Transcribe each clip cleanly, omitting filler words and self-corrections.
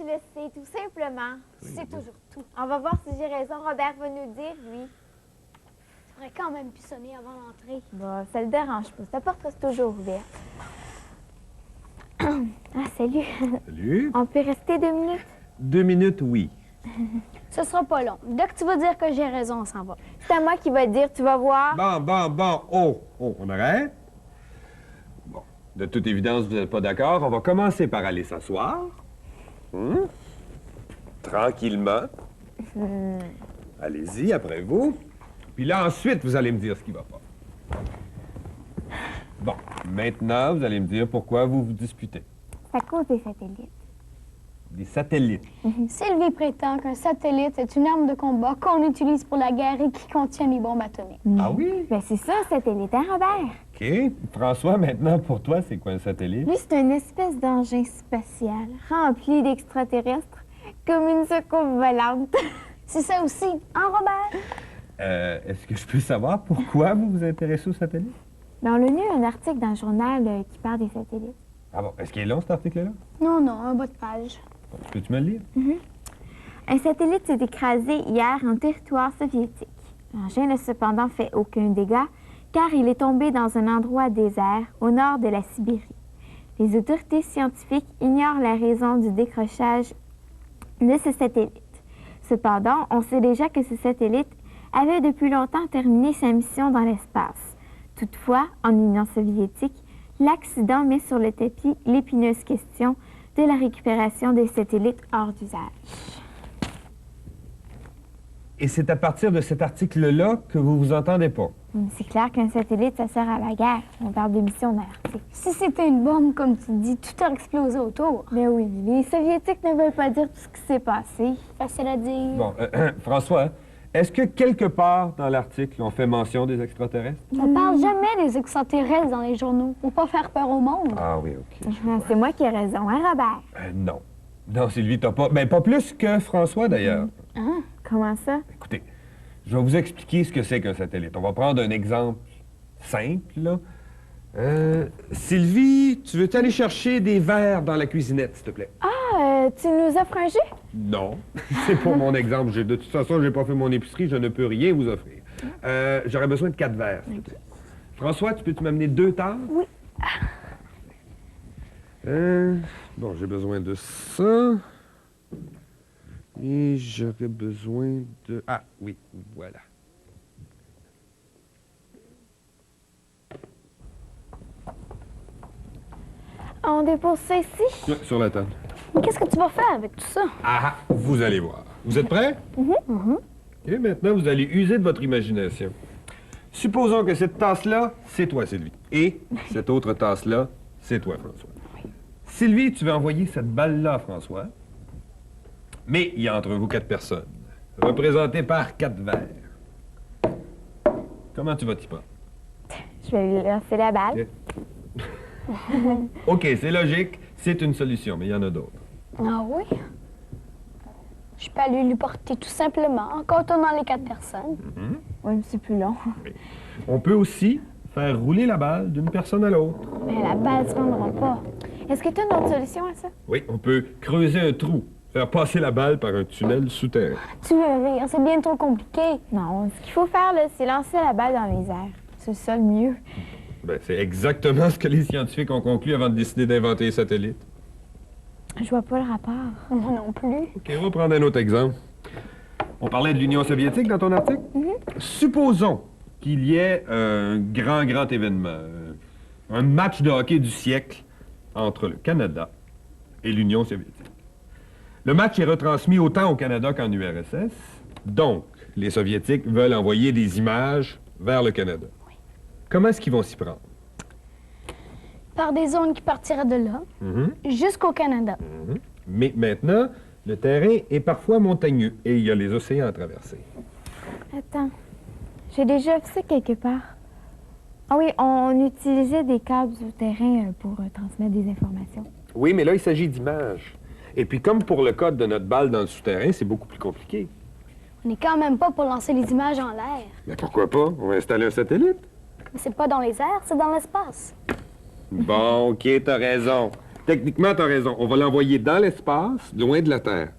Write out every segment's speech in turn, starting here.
je le sais, tout simplement. Tu sais toujours tout. On va voir si j'ai raison. Robert va nous dire, lui. Tu aurais quand même pu sonner avant l'entrée. Bah, ça le dérange pas. Ta porte reste toujours ouverte. Ah, salut. Salut. On peut rester 2 minutes? 2 minutes, oui. Ce sera pas long. Dès que tu vas dire que j'ai raison, on s'en va. C'est à moi qui va te dire, tu vas voir. Bon. Oh, on arrête. Bon, de toute évidence, vous n'êtes pas d'accord. On va commencer par aller s'asseoir. Tranquillement. Allez-y, après vous. Puis là, ensuite, vous allez me dire ce qui va pas. Bon, maintenant, vous allez me dire pourquoi vous vous disputez. C'est à cause des satellites. Des satellites. Sylvie prétend qu'un satellite est une arme de combat qu'on utilise pour la guerre et qui contient les bombes atomiques. Ah oui? Ben, c'est ça, un satellite, hein, Robert? OK. François, maintenant, pour toi, c'est quoi un satellite? Lui, c'est une espèce d'engin spatial rempli d'extraterrestres comme une soucoupe volante. C'est ça aussi, hein, Robert? Est-ce que je peux savoir pourquoi vous vous intéressez aux satellites? Ben, on a lu un article dans le journal qui parle des satellites. Ah bon, est-ce qu'il est long, cet article-là? Non, un bas de page. Peux-tu me le lire? Un satellite s'est écrasé hier en territoire soviétique. L'engin n'a cependant fait aucun dégât car il est tombé dans un endroit désert au nord de la Sibérie. Les autorités scientifiques ignorent la raison du décrochage de ce satellite. Cependant, on sait déjà que ce satellite avait depuis longtemps terminé sa mission dans l'espace. Toutefois, en Union soviétique, l'accident met sur le tapis l'épineuse question de la récupération des satellites hors d'usage. Et c'est à partir de cet article-là que vous vous entendez pas. C'est clair qu'un satellite, ça sert à la guerre. On parle de mission dans l'article. Si c'était une bombe, comme tu dis, tout aurait explosé autour. Mais oui, les Soviétiques ne veulent pas dire tout ce qui s'est passé. Facile à dire. Bon, François, est-ce que quelque part dans l'article, on fait mention des extraterrestres? On parle jamais des extraterrestres dans les journaux. Pour pas faire peur au monde. Ah oui, OK. C'est moi qui ai raison, hein, Robert? Non. Non, Sylvie, t'as pas... Ben, pas plus que François, d'ailleurs. Comment ça? Écoutez, je vais vous expliquer ce que c'est qu'un satellite. On va prendre un exemple simple, là. Sylvie, tu veux aller chercher des verres dans la cuisinette, s'il te plaît? Ah, tu nous offres un jus? Non. C'est pour mon exemple. De toute façon, j'ai pas fait mon épicerie, je ne peux rien vous offrir. J'aurais besoin de 4 verres, s'il te plaît. François, tu peux-tu m'amener 2 tasses? Oui. Bon, j'ai besoin de ça. Et j'aurais besoin de... Ah, oui, voilà. On dépose ça ici? Ouais, sur la table. Mais qu'est-ce que tu vas faire avec tout ça? Ah, vous allez voir. Vous êtes prêts? OK, maintenant, vous allez user de votre imagination. Supposons que cette tasse-là, c'est toi, Sylvie. Et cette autre tasse-là, c'est toi, François. Sylvie, tu vas envoyer cette balle-là à François. Mais il y a entre vous 4 personnes, représentées par 4 verres. Comment tu vas t'y prendre? Je vais lui lancer la balle. OK, c'est logique, c'est une solution, mais il y en a d'autres. Ah oui? Je peux aller lui porter tout simplement en contournant les 4 personnes. Oui, mais c'est plus long. On peut aussi faire rouler la balle d'une personne à l'autre. Mais la balle se rendra pas. Est-ce que tu as une autre solution à ça? Oui, on peut creuser un trou, faire passer la balle par un tunnel souterrain. Tu veux rire, c'est bien trop compliqué. Non, ce qu'il faut faire, là, c'est lancer la balle dans les airs. C'est ça le mieux. Ben, c'est exactement ce que les scientifiques ont conclu avant de décider d'inventer les satellites. Je vois pas le rapport. Moi non plus. OK, on va prendre un autre exemple. On parlait de l'Union soviétique dans ton article? Supposons qu'il y ait un grand événement, un match de hockey du siècle entre le Canada et l'Union soviétique. Le match est retransmis autant au Canada qu'en URSS, donc les Soviétiques veulent envoyer des images vers le Canada. Comment est-ce qu'ils vont s'y prendre? Par des zones qui partiraient de là jusqu'au Canada. Mais maintenant, le terrain est parfois montagneux et il y a les océans à traverser. Attends. J'ai déjà vu ça quelque part. Ah oui, on utilisait des câbles souterrains pour transmettre des informations. Oui, mais là, il s'agit d'images. Et puis, comme pour le code de notre balle dans le souterrain, c'est beaucoup plus compliqué. On n'est quand même pas pour lancer les images en l'air. Mais pourquoi pas? On va installer un satellite. Mais c'est pas dans les airs, c'est dans l'espace. Bon, OK, t'as raison. Techniquement, tu as raison. On va l'envoyer dans l'espace, loin de la Terre.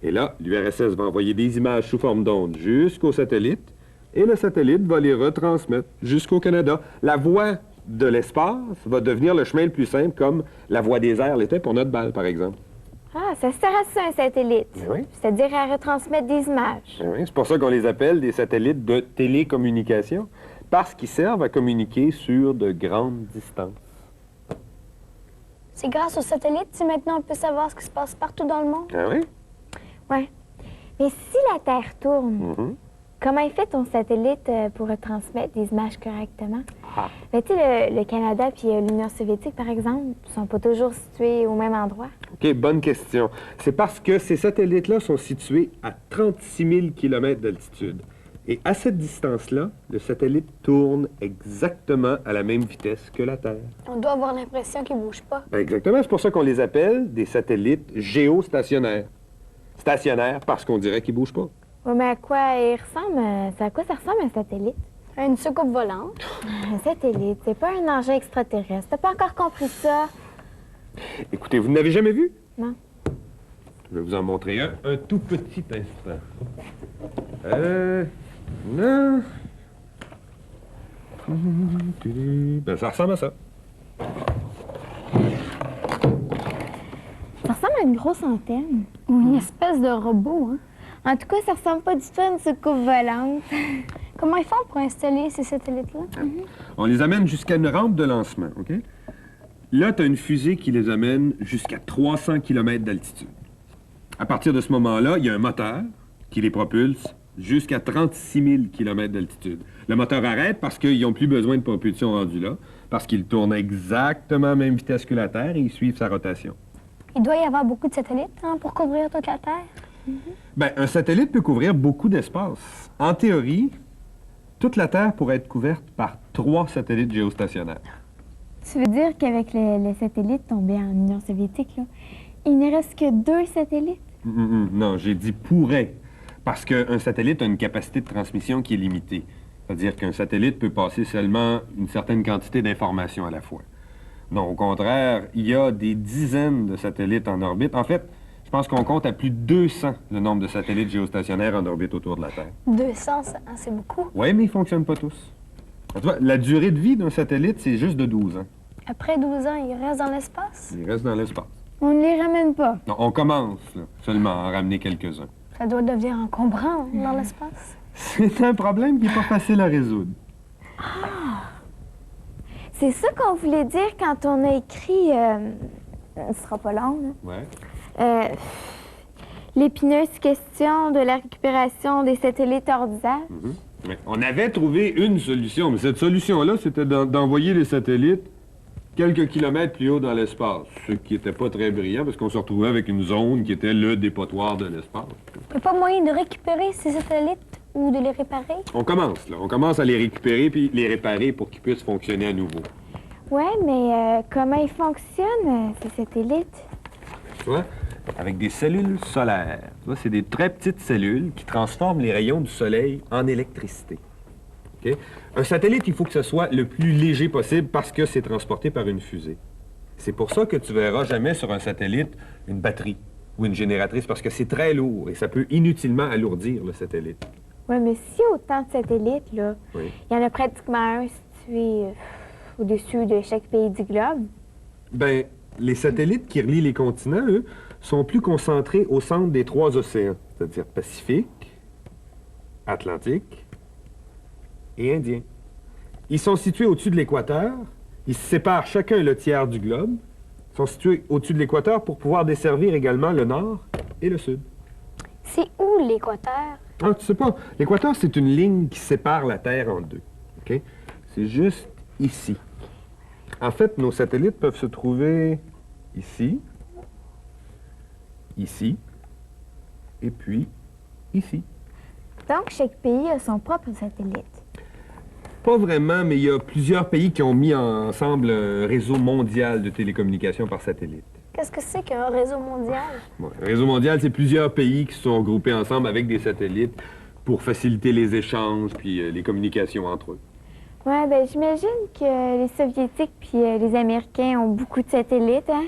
Et là, l'URSS va envoyer des images sous forme d'ondes jusqu'au satellite, et le satellite va les retransmettre jusqu'au Canada. La voie de l'espace va devenir le chemin le plus simple, comme la voie des airs l'était pour notre balle, par exemple. Ah, ça sert à ça, un satellite. Ben oui. C'est-à-dire à retransmettre des images. Ben oui, c'est pour ça qu'on les appelle des satellites de télécommunication, parce qu'ils servent à communiquer sur de grandes distances. C'est grâce aux satellites si maintenant on peut savoir ce qui se passe partout dans le monde. Ah oui? Ouais. Mais si la Terre tourne, Mhm. comment il fait ton satellite pour retransmettre des images correctement? Ah. Ben, tu sais, le Canada puis l'Union soviétique, par exemple, ne sont pas toujours situés au même endroit. OK, bonne question. C'est parce que ces satellites-là sont situés à 36 000 km d'altitude. Et à cette distance-là, le satellite tourne exactement à la même vitesse que la Terre. On doit avoir l'impression qu'ils ne bougent pas. Ben, exactement, c'est pour ça qu'on les appelle des satellites géostationnaires. Stationnaires parce qu'on dirait qu'ils ne bougent pas. Ouais, mais à quoi il ressemble? À quoi ça ressemble un satellite? Une soucoupe volante. Un satellite, c'est pas un engin extraterrestre. T'as pas encore compris ça? Écoutez, vous ne l'avez jamais vu? Non. Je vais vous en montrer un tout petit instant. Non. Ben, ça ressemble à ça. Ça ressemble à une grosse antenne. Ou une espèce de robot, hein? En tout cas, ça ressemble pas du tout à une soucoupe volante. Comment ils font pour installer ces satellites-là? On les amène jusqu'à une rampe de lancement, OK? Là, tu as une fusée qui les amène jusqu'à 300 km d'altitude. À partir de ce moment-là, il y a un moteur qui les propulse jusqu'à 36 000 km d'altitude. Le moteur arrête parce qu'ils n'ont plus besoin de propulsion rendue là, parce qu'ils tournent exactement à la même vitesse que la Terre et ils suivent sa rotation. Il doit y avoir beaucoup de satellites hein, pour couvrir toute la Terre. Bien, un satellite peut couvrir beaucoup d'espace. En théorie, toute la Terre pourrait être couverte par 3 satellites géostationnaires. Tu veux dire qu'avec les satellites tombés en Union soviétique, là, il ne reste que 2 satellites? Non, j'ai dit pourrait, parce qu'un satellite a une capacité de transmission qui est limitée. C'est-à-dire qu'un satellite peut passer seulement une certaine quantité d'informations à la fois. Non, au contraire, il y a des dizaines de satellites en orbite. En fait, je pense qu'on compte à plus de 200 le nombre de satellites géostationnaires en orbite autour de la Terre. 200, c'est beaucoup. Oui, mais ils ne fonctionnent pas tous. Tu vois, la durée de vie d'un satellite, c'est juste de 12 ans. Après 12 ans, ils restent dans l'espace? Il reste dans l'espace. On ne les ramène pas. Non, on commence là, seulement à en ramener quelques-uns. Ça doit devenir encombrant hein, dans l'espace. C'est un problème qui n'est pas facile à résoudre. C'est ça qu'on voulait dire quand on a écrit... ce sera pas long, là. Ouais. L'épineuse question de la récupération des satellites hors d'usage. Mais on avait trouvé une solution, mais cette solution-là, c'était d'envoyer les satellites quelques kilomètres plus haut dans l'espace, ce qui n'était pas très brillant parce qu'on se retrouvait avec une zone qui était le dépotoir de l'espace. Il n'y a pas moyen de récupérer ces satellites ou de les réparer? On commence, là. On commence à les récupérer puis les réparer pour qu'ils puissent fonctionner à nouveau. Ouais, mais comment ils fonctionnent, ces satellites? Tu vois? Avec des cellules solaires. Tu vois, c'est des très petites cellules qui transforment les rayons du soleil en électricité. OK? Un satellite, il faut que ce soit le plus léger possible parce que c'est transporté par une fusée. C'est pour ça que tu verras jamais sur un satellite une batterie ou une génératrice parce que c'est très lourd et ça peut inutilement alourdir le satellite. Ouais, mais si autant de satellites, là, Oui. il y en a pratiquement un situé au-dessus de chaque pays du globe. Ben, les satellites qui relient les continents, eux, sont plus concentrés au centre des 3 océans, c'est-à-dire Pacifique, Atlantique et Indien. Ils sont situés au-dessus de l'équateur. Ils se séparent chacun le tiers du globe. Ils sont situés au-dessus de l'équateur pour pouvoir desservir également le nord et le sud. C'est où l'équateur? Ah, tu sais pas, l'équateur, c'est une ligne qui sépare la Terre en deux. OK? C'est juste ici. En fait, nos satellites peuvent se trouver ici, ici, et puis ici. Donc, chaque pays a son propre satellite. Pas vraiment, mais il y a plusieurs pays qui ont mis ensemble un réseau mondial de télécommunications par satellite. Qu'est-ce que c'est qu'un réseau mondial? Bon, un réseau mondial, c'est plusieurs pays qui se sont regroupés ensemble avec des satellites pour faciliter les échanges puis les communications entre eux. Ouais, ben j'imagine que les Soviétiques puis les Américains ont beaucoup de satellites, hein?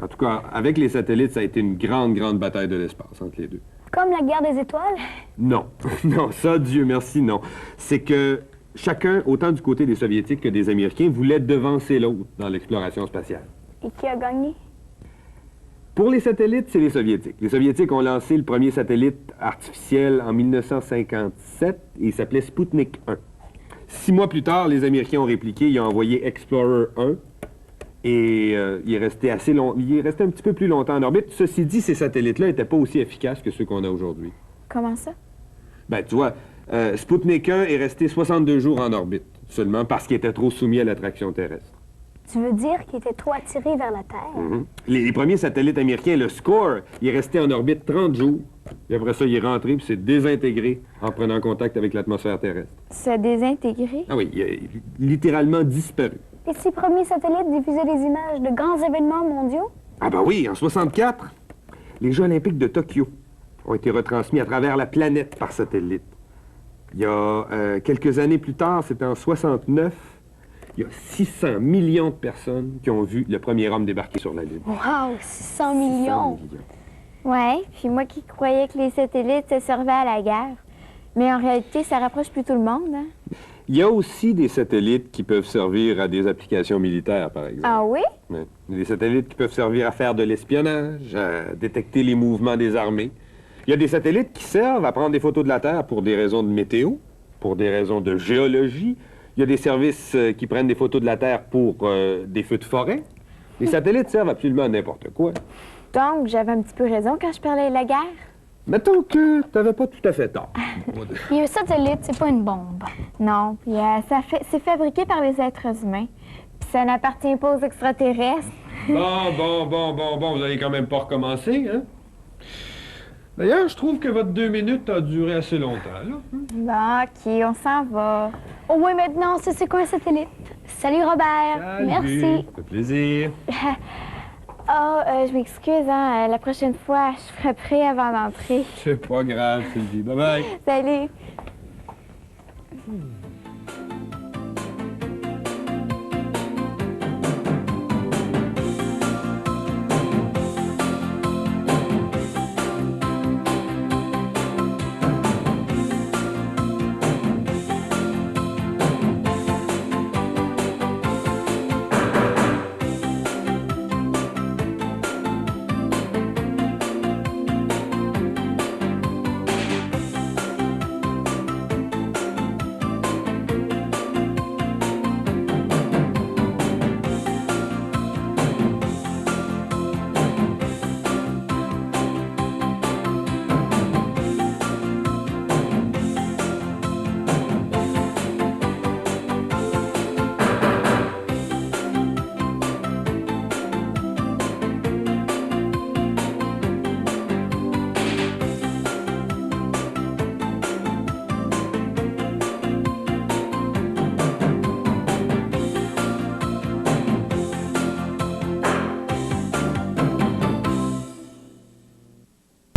En tout cas, avec les satellites, ça a été une grande, grande bataille de l'espace entre les deux. Comme la guerre des étoiles. Non, non, ça, Dieu merci, non. C'est que chacun, autant du côté des Soviétiques que des Américains, voulait devancer l'autre dans l'exploration spatiale. Et qui a gagné? Pour les satellites, c'est les Soviétiques. Les Soviétiques ont lancé le premier satellite artificiel en 1957 et il s'appelait Sputnik 1. 6 mois plus tard, les Américains ont répliqué, ils ont envoyé Explorer 1 et il est resté il est resté un petit peu plus longtemps en orbite. Ceci dit, ces satellites-là n'étaient pas aussi efficaces que ceux qu'on a aujourd'hui. Comment ça? Ben, tu vois, Sputnik 1 est resté 62 jours en orbite, seulement parce qu'il était trop soumis à l'attraction terrestre. Tu veux dire qu'il était trop attiré vers la Terre? Les premiers satellites américains, le SCORE, il est resté en orbite 30 jours. Et après ça, il est rentré puis s'est désintégré en prenant contact avec l'atmosphère terrestre. Se désintégré? Ah oui, il a littéralement disparu. Et ces premiers satellites diffusaient des images de grands événements mondiaux? Ah ben oui, en 64, les Jeux olympiques de Tokyo ont été retransmis à travers la planète par satellite. Il y a quelques années plus tard, c'était en 69, il y a 600 millions de personnes qui ont vu le premier homme débarquer sur la Lune. Wow, 600 millions! Ouais, puis moi qui croyais que les satellites se servaient à la guerre. Mais en réalité, ça rapproche plus tout le monde, hein? Il y a aussi des satellites qui peuvent servir à des applications militaires, par exemple. Ah oui? Ouais. Des satellites qui peuvent servir à faire de l'espionnage, à détecter les mouvements des armées. Il y a des satellites qui servent à prendre des photos de la Terre pour des raisons de météo, pour des raisons de géologie. Il y a des services qui prennent des photos de la Terre pour des feux de forêt. Les satellites servent absolument à n'importe quoi. Donc, j'avais un petit peu raison quand je parlais de la guerre. Mettons que t'avais pas tout à fait tort. Et un satellite, c'est pas une bombe. Non, puis c'est fabriqué par les êtres humains. Puis ça n'appartient pas aux extraterrestres. Bon, vous allez quand même pas recommencer, hein? D'ailleurs, je trouve que votre 2 minutes a duré assez longtemps, là. Bon, OK, on s'en va. Au moins maintenant, c'est quoi un satellite? Salut Robert! Salut. Merci! Ça fait plaisir. Je m'excuse, hein. La prochaine fois, je ferai prêt avant d'entrer. C'est pas grave, Sylvie. Bye-bye. Salut!